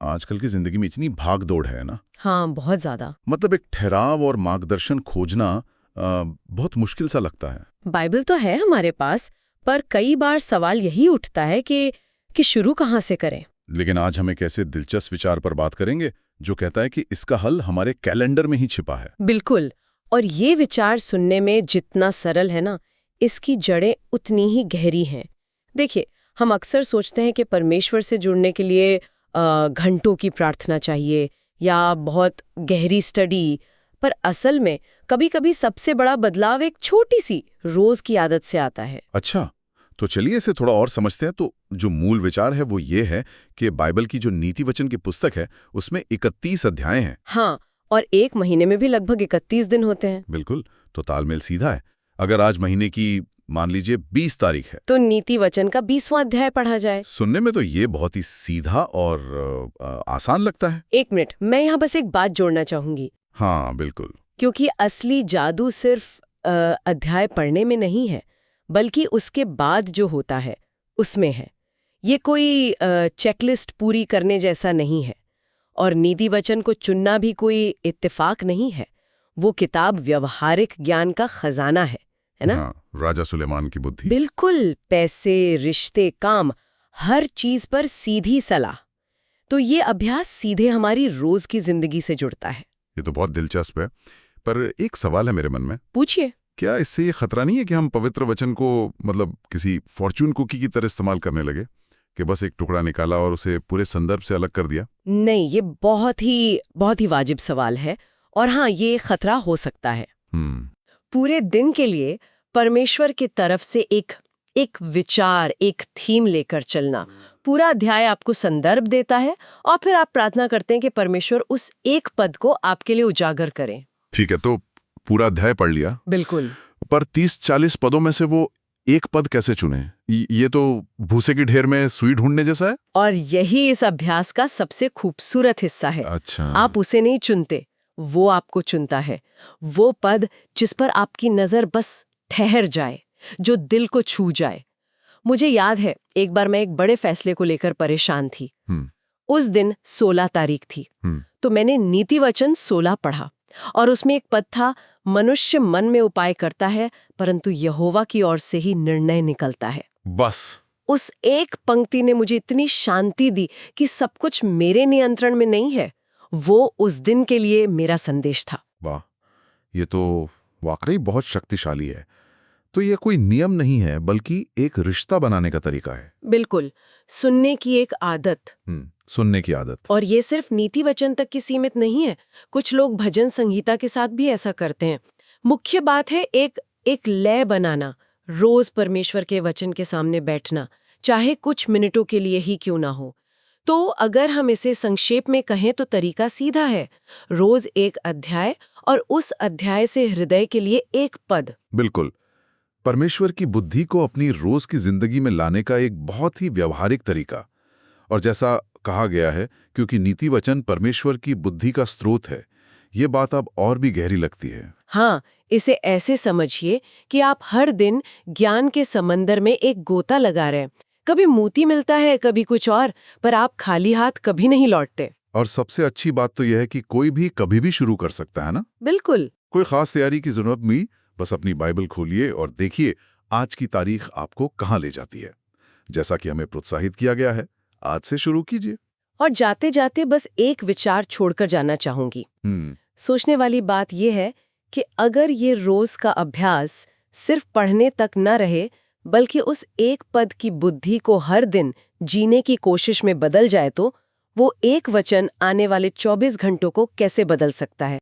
आजकल की जिंदगी में इतनी भाग दौड़ है ना। हाँ, बहुत ज्यादा। मतलब एक ठहराव और मार्गदर्शन खोजना बहुत मुश्किल सा लगता है। बाइबल तो है हमारे पास, पर कई बार सवाल यही उठता है कि शुरू कहाँ से करें। लेकिन आज हम एक ऐसे दिलचस्प विचार पर बात करेंगे जो कहता है कि इसका हल हमारे कैलेंडर में ही छिपा है। बिल्कुल। और ये विचार सुनने में जितना सरल है ना, इसकी जड़ें उतनी ही गहरी हैं। देखिए, हम अक्सर सोचते हैं कि परमेश्वर से जुड़ने के लिए घंटों की प्रार्थना चाहिए या बहुत गहरी स्टडी, पर असल में कभी-कभी सबसे बड़ा बदलाव एक छोटी सी रोज की आदत से आता है। अच्छा, तो चलिए इसे थोड़ा और समझते हैं। तो जो मूल विचार है वो ये है कि बाइबल की जो नीति वचन की पुस्तक है उसमें 31 अध्याय हैं। हाँ, और एक महीने में भी लगभग 31 दिन होते हैं। बिल्कुल, तो तालमेल सीधा है। अगर आज महीने की मान लीजिए 20 तारीख है तो नीति वचन का 20वां अध्याय पढ़ा जाए। सुनने में तो ये बहुत ही सीधा और आसान लगता है। एक मिनट, मैं यहाँ बस एक बात जोड़ना चाहूंगी। हाँ बिल्कुल। क्योंकि असली जादू सिर्फ अध्याय पढ़ने में नहीं है, बल्कि उसके बाद जो होता है उसमें है। ये कोई चेकलिस्ट पूरी करने जैसा नहीं है, और नीति वचन को चुनना भी कोई इत्तेफाक नहीं है। वो किताब व्यवहारिक ज्ञान का खजाना है ना? हाँ, राजा सुलेमान की बुद्धि। बिल्कुल, पैसे, रिश्ते, काम, हर चीज पर सीधी सलाह। तो ये अभ्यास सीधे हमारी रोज की जिंदगी से जुड़ता है। ये तो बहुत दिलचस्प है, पर एक सवाल है मेरे मन में। पूछिए। क्या इससे ये खतरा नहीं है कि हम पवित्र वचन को मतलब किसी फॉर्चून कुकी की तरह इस्तेमाल करने लगे, कि बस एक टुकड़ा निकाला और उसे पूरे संदर्भ से अलग कर दिया? नहीं, ये बहुत ही वाजिब सवाल है, और हाँ, ये खतरा हो सकता है। पूरे दिन के लिए परमेश्वर की तरफ से एक विचार, एक थीम लेकर चलना। पूरा अध्याय आपको संदर्भ देता है, और फिर आप प्रार्थना करते हैं कि परमेश्वर उस एक पद को आपके लिए उजागर करें। ठीक है, तो पूरा अध्याय पढ़ लिया। बिल्कुल। पर 30-40 पदों में से वो एक पद कैसे चुने? ये तो भूसे की ढेर में सुई ढूंढने जैसा है। और यही इस अभ्यास का सबसे खूबसूरत हिस्सा है। अच्छा। आप उसे नहीं चुनते, वो आपको चुनता है। वो पद जिस पर आपकी नजर बस ठहर जाए, जो दिल को छू जाए। मुझे याद है, एक बार मैं एक बड़े फैसले को लेकर परेशान थी। उस दिन 16 तारीख थी। तो मैंने नीति वचन 16 पढ़ा, और उसमें एक पद था, मनुष्य मन में उपाय करता है, परंतु यहोवा की ओर से ही निर्णय निकलता है। बस उस एक पंक्ति ने मुझे इतनी शांति दी कि सब कुछ मेरे नियंत्रण में नहीं है। वो उस दिन के लिए मेरा संदेश था। वाह, ये तो वाकई बहुत शक्तिशाली है। तो ये कोई नियम नहीं है, बल्कि एक रिश्ता बनाने का तरीका है। बिल्कुल, सुनने की एक आदत। सुनने की आदत। और ये सिर्फ नीति वचन तक की सीमित नहीं है। कुछ लोग भजन संगीता के साथ भी ऐसा करते हैं। मुख्य बात है एक लय बनाना, रोज परमेश्वर के वचन के सामने बैठना, चाहे कुछ मिनटों के लिए ही क्यों ना हो। तो अगर हम इसे संक्षेप में कहें तो तरीका सीधा है, रोज एक अध्याय, और उस अध्याय से हृदय के लिए एक पद। बिल्कुल, परमेश्वर की बुद्धि को अपनी रोज की जिंदगी में लाने का एक बहुत ही व्यवहारिक तरीका। और जैसा कहा गया है, क्योंकि नीति वचन परमेश्वर की बुद्धि का स्रोत है, ये बात अब और भी गहरी लगती है। हाँ, इसे ऐसे समझिए कि आप हर दिन ज्ञान के समंदर में एक गोता लगा रहे हैं। कभी मोती मिलता है, कभी कुछ और, पर आप खाली हाथ कभी नहीं लौटते। और सबसे अच्छी बात तो यह है कि कोई भी कभी भी शुरू कर सकता है ना। बिल्कुल। कोई खास तैयारी की जरूरत नहीं, बस अपनी बाइबल खोलिए और देखिए आज की तारीख आपको कहाँ ले जाती है। जैसा कि हमें प्रोत्साहित किया गया है, आज से शुरू कीजिए। और जाते जाते बस एक विचार छोड़कर जाना चाहूंगी। सोचने वाली बात यह है कि अगर ये रोज का अभ्यास सिर्फ पढ़ने तक न रहे, बल्कि उस एक पद की बुद्धि को हर दिन जीने की कोशिश में बदल जाए, तो वो एक वचन आने वाले 24 घंटों को कैसे बदल सकता है।